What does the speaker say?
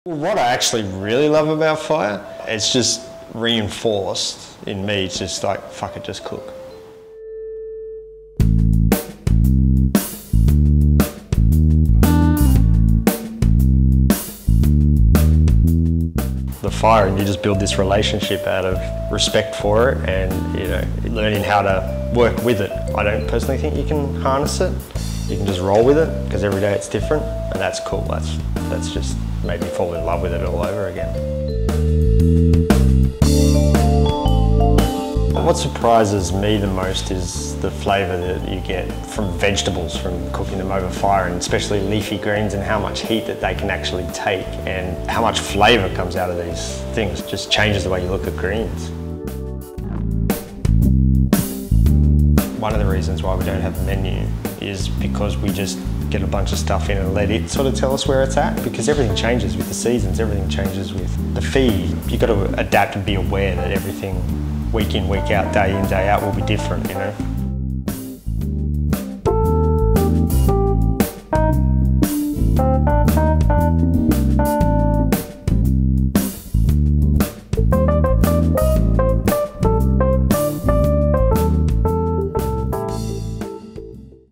Well, what I actually really love about fire, it's just reinforced in me. It's just like, fuck it, just cook. The fire, and you just build this relationship out of respect for it and, you know, learning how to work with it. I don't personally think you can harness it. You can just roll with it because every day it's different, and that's cool. That's just made me fall in love with it all over again. What surprises me the most is the flavour that you get from vegetables, from cooking them over fire, and especially leafy greens, and how much heat that they can actually take and how much flavour comes out of these things. It just changes the way you look at greens. One of the reasons why we don't have a menu is because we just get a bunch of stuff in and let it sort of tell us where it's at, because everything changes with the seasons, everything changes with the feed. You've got to adapt and be aware that everything week in, week out, day in, day out will be different, you know.